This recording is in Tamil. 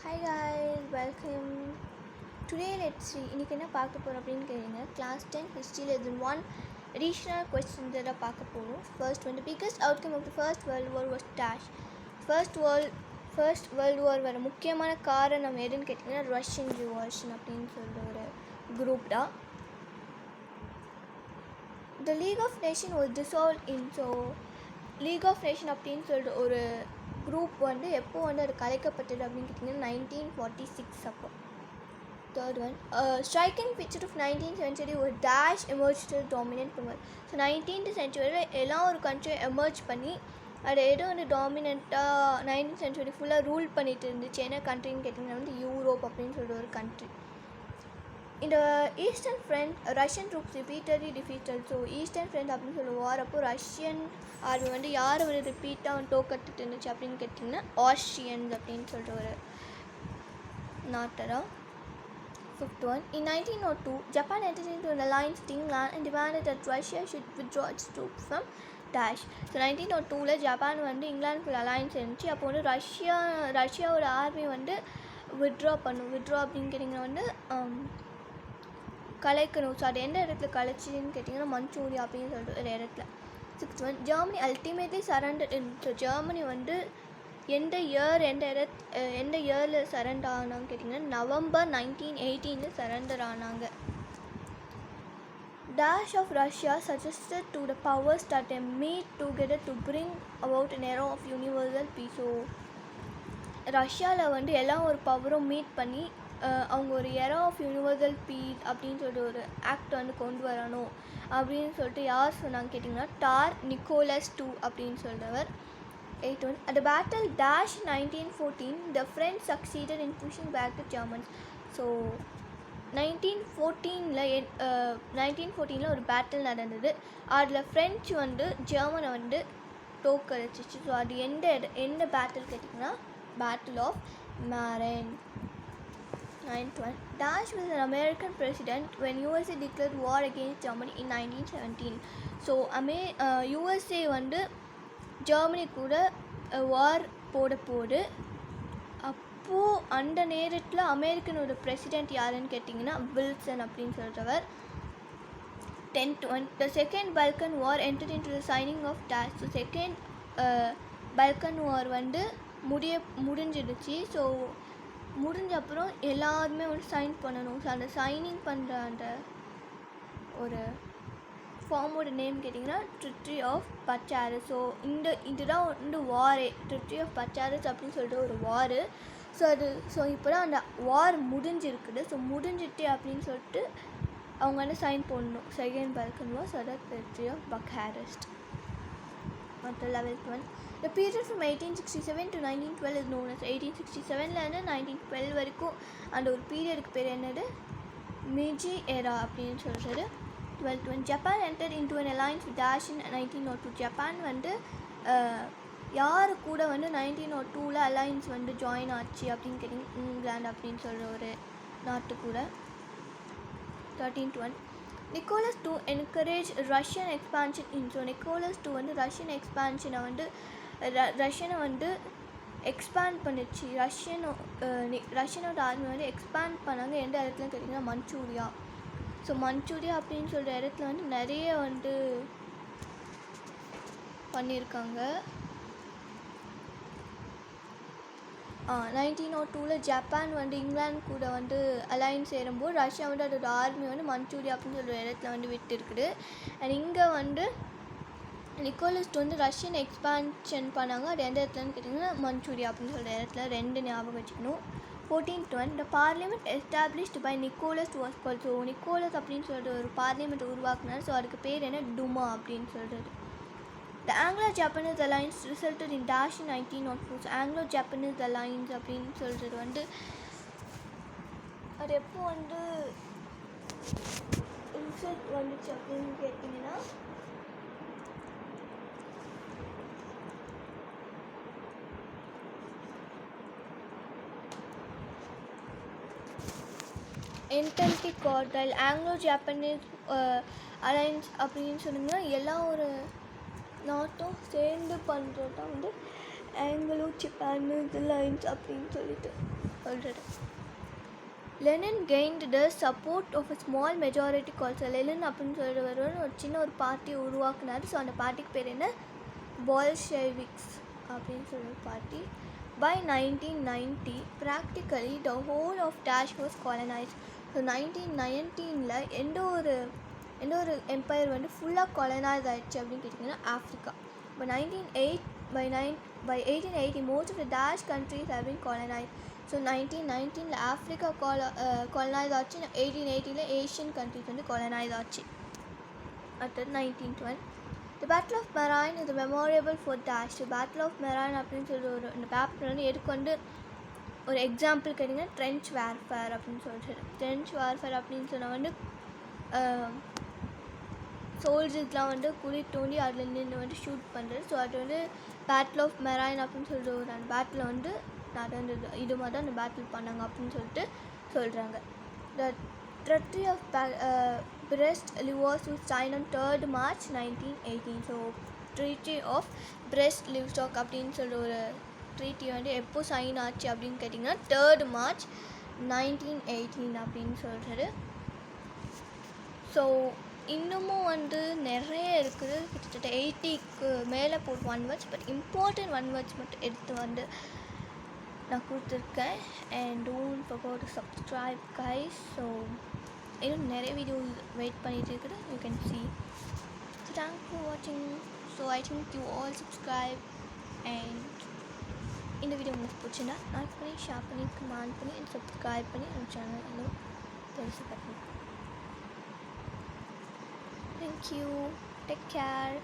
Hi guys, welcome. Today let's see இன்னைக்கு என்ன பார்க்க போகிறோம் அப்படின்னு கேட்டீங்க. Class 10 History Lesson 1 additional questions தான் பார்க்க போகிறோம். First one, the biggest outcome of the First World War was dash. First World War வர முக்கியமான காரணம் எதுன்னு கேட்டிங்கன்னா ரஷ்யன் ரிவால்யூஷன் அப்படின்னு சொல்கிற ஒரு குரூப் தான். The League of Nations was dissolved in League of Nations அப்படின்னு சொல்லிட்டு ஒரு குரூப் வந்து எப்போ வந்து அது கலைக்கப்பட்டது அப்படின்னு கேட்டிங்கன்னா 1946 அப்போ. Third one, striking feature of 19th century ஒரு dash emerged to dominant power. So 19th centuryயில் எல்லா ஒரு கண்ட்ரியும் எமர்ஜ் பண்ணி அது எதுவும் வந்து டாமினண்ட்டாக 19th century ஃபுல்லாக ரூல் பண்ணிட்டு இருந்துச்சு. என்ன கண்ட்ரின்னு கேட்டிங்கன்னா வந்து யூரோப் அப்படின்னு சொல்லிட்டு ஒரு கண்ட்ரி. இந்த eastern front Russian troops repeatedly defeated. So eastern front அப்படின்னு சொல்லி வாரப்போ ரஷ்யன் ஆர்மி வந்து யார் ஒரு ரிப்பீட்டாக தோக்கத்துட்டு இருந்துச்சு அப்படின்னு கேட்டிங்கன்னா ஆஸ்ட்ரியன்ஸ் அப்படின்னு சொல்கிற ஒரு நாட்டை. Fifth one, in 1902, Japan entered into an alliance with England and demanded that Russia should withdraw its troops from dash. So 1902 Japan வந்து இங்கிலாந்துக்குள்ள அலையன்ஸ் இருந்துச்சு. அப்போ வந்து ரஷ்யாவோட ஆர்மி வந்து வித்ட்ரா அப்படின்னு கேட்டிங்கன்னா வந்து கலைக்கணும். ஸோ அது எந்த இடத்துல கலைச்சின்னு கேட்டிங்கன்னா மஞ்சூரியா அப்படின்னு சொல்லிட்டு ஒரு இடத்துல. Sixth one, Germany ultimately surrender. So Germany வந்து எந்த இயரில் சரண்டர் ஆனாங்க கேட்டிங்கன்னா நவம்பர் 1918 சரண்டர் ஆனாங்க. Dash of Russia suggested to the powers that they meet together to bring about an era of universal peace. So ரஷ்யாவில் வந்து எல்லாம் ஒரு பவரும் மீட் பண்ணி அவங்க ஒரு எரா ஆஃப் யூனிவர்சல் பீஸ் அப்படின்னு சொல்லிட்டு ஒரு ஆக்ட் வந்து கொண்டு வரணும் அப்படின்னு சொல்லிட்டு யார் சொன்னாங்க கேட்டிங்கன்னா டார் நிக்கோலஸ் II அப்படின்னு சொல்கிறவர். 8th one, at the battle dash 1914 the French succeeded in pushing back the Germans. So 1914 ஒரு பேட்டில் நடந்தது. அதில் ஃப்ரெஞ்சு வந்து ஜெர்மனை வந்து தோக்கடிச்சிச்சு. ஸோ அது எந்த பேட்டில் கேட்டிங்கன்னா battle of Marne. 9th one, Dash was an American president when USA declared war against Germany in 1917. So USA வந்து ஜெர்மனி கூட வார் போது அப்போது அந்த நேரத்தில் அமெரிக்கனோட பிரசிடெண்ட் யாருன்னு கேட்டிங்கன்னா வில்சன் அப்படின்னு சொல்கிறவர். 10th one, the second Balkan war entered into the signing of Dash. So second Balkan war வந்து முடிஞ்சிடுச்சு. ஸோ முடிஞ்ச அப்புறம் எல்லாருமே வந்து சைன் பண்ணணும். ஸோ அந்த சைனிங் பண்ணுற அந்த ஒரு ஃபார்மோட நேம் கேட்டிங்கன்னா ட்ரிட்டி ஆஃப் பச்சாரஸ். ஸோ இதுதான் வந்து வாரே, ட்ரிட்டி ஆஃப் பச்சாரஸ் அப்படின்னு சொல்லிட்டு ஒரு வாரு. ஸோ இப்போ தான் அந்த வார் முடிஞ்சிருக்குது. ஸோ முடிஞ்சிட்டு அப்படின்னு சொல்லிட்டு அவங்க வந்து சைன் பண்ணணும் செகண்ட் பல்கன் வார். ஸோ அதான் ட்ரிட்டி ஆஃப் பக்காரஸ்ட். மற்ற 11th one, the period from 1867 to 1912 is known as 1867 1912 வரைக்கும் அந்த ஒரு பீரியடுக்கு பேர் என்னது மிஜி எரா அப்படின்னு சொல்கிறது. 12th one, Japan entered into an alliance with Dash in 1902. Japan வந்து யார் கூட வந்து 1902 அலையன்ஸ் வந்து ஜாயின் ஆச்சு அப்படின்னு கேட்டிங்க இங்கிலாந்து அப்படின்னு சொல்கிற ஒரு நாட்டு கூட. 13th one, Nicholas II encourage Russian expansion in. So Nicholas II வந்து ரஷ்யனை வந்து எக்ஸ்பேண்ட் பண்ணிச்சு. ரஷ்யனோட ஆர்மி வந்து எக்ஸ்பேண்ட் பண்ணாங்க. எந்த இடத்துல கேட்டிங்கன்னா மஞ்சூரியா. ஸோ மஞ்சூரியா அப்படின்னு சொல்கிற இடத்துல வந்து நிறைய வந்து பண்ணியிருக்காங்க. 1902 ஜப்பான் வந்து இங்கிலாந்து கூட வந்து அலையன்ஸ் சேரும்போது ரஷ்யா வந்து அதோட ஆர்மி வந்து மஞ்சூரியா அப்படின்னு சொல்கிற இடத்துல வந்து விட்டு இருக்குது. அண்ட் இங்கே வந்து நிக்கோலஸ் II வந்து ரஷ்யன் எக்ஸ்பான்ஷன் பண்ணாங்க. அது எந்த இடத்துலன்னு கேட்டிங்கன்னா மஞ்சூரியா அப்படின்னு சொல்கிற இடத்துல. ரெண்டு ஞாபகம் வச்சுக்கணும். 14th one, the parliament established by Nicholas was called. So Nicholas அப்படின்னு சொல்லிட்டு ஒரு பார்லிமெண்ட் உருவாக்குனார். ஸோ அதுக்கு பேர் என்ன டுமா அப்படின்னு சொல்கிறது. The Anglo-Japanese alliance resulted in Dash in 1904. So Anglo-Japanese alliance அப்படின்னு சொல்கிறது வந்து அது எப்போ வந்து ரிசல்ட் வந்துச்சு அப்படின்னு கேட்டிங்கன்னா என்டல்டி கார்டைல் ஆங்கிலோ-ஜப்பானீஸ் அலையன்ஸ் அப்படின்னு சொன்னிங்கன்னா எல்லா ஒரு நாட்டும் சேர்ந்து பண்ணுறது தான் வந்து ஆங்கிலோ ஜப்பானு இது லைன்ஸ் அப்படின்னு சொல்லிட்டு சொல்கிறது. Lenin gained the support of a small majority called Lenin அப்படின்னு சொல்கிறவர் ஒரு சின்ன ஒரு பார்ட்டியை உருவாக்குனார். ஸோ அந்த பார்ட்டிக்கு பேர் என்ன, பால்ஷெவிக்ஸ் அப்படின்னு சொல்கிற party. By 1990 practically the whole of Dash was colonized. So 1919 எந்த ஒரு எம்பையர் வந்து ஃபுல்லாக கொலனைஸ் ஆகிடுச்சு அப்படின்னு கேட்டிங்கன்னா ஆஃப்ரிக்கா. இப்போ by 1880 most of the Dash countries have been colonized. So 1919 Africa colonise ஆச்சு. 1880 ஏஷியன் கண்ட்ரிஸ் வந்து கொலனைஸ் ஆச்சு. அடுத்தது 1912 The Battle of Marine is memorable for Dash. Battle of Marine அப்படின்னு சொல்லி இந்த பேப்பர் வந்து எதுக்கு வந்து ஒரு எக்ஸாம்பிள் கேட்டிங்கன்னா ட்ரென்ச் வார்ஃபேர் அப்படின்னு சொல்லிட்டு. ட்ரென்ச் வார்ஃபேர் அப்படின்னு சொன்னால் வந்து சோல்ஜர்ஸ்லாம் வந்து குழி தோண்டி அதில் நின்று வந்து ஷூட் பண்ணுறது. ஸோ அது வந்து பேட்டில் ஆஃப் மெரைன் அப்படின்னு சொல்லிட்டு ஒரு அந்த பேட்டில் வந்து நடந்தது. இது மாதிரி தான் அந்த பேட்டில் பண்ணாங்க அப்படின்னு சொல்லிட்டு சொல்கிறாங்க. The treaty of Brest Litovsk was signed on 3rd March 1918. So treaty of Brest Litovsk அப்படின்னு சொல்லிட்டு ஒரு ட்ரீட்டி வந்து எப்போ சைன் ஆச்சு அப்படின்னு கேட்டிங்கன்னா 3rd March 1918 அப்படின்னு சொல்கிறது. ஸோ இன்னமும் வந்து நிறைய இருக்குது, கிட்டத்தட்ட 80க்கு மேலே போட்டு 1 வேர்ட்ஸ், பட் இம்பார்ட்டன்ட் 1 வேர்ட்ஸ் மட்டும் எடுத்து வந்து நான் கொடுத்துருக்கேன். And don't forget to subscribe guys. So இன்னும் நிறைய வீடியோ வெயிட் பண்ணிட்டு இருக்குது, you can see. So thanks for watching. So I think you all subscribe and இந்த வீடியோ உங்களுக்கு பிடிச்சிருந்தா லைக் பண்ணி, ஷேர் பண்ணி, கமெண்ட் பண்ணி அண்ட் சப்ஸ்கிரைப் பண்ணி நம்ம சேனல் இன்னும் பெருசு பண்ணுங்க. Thank you. Take care.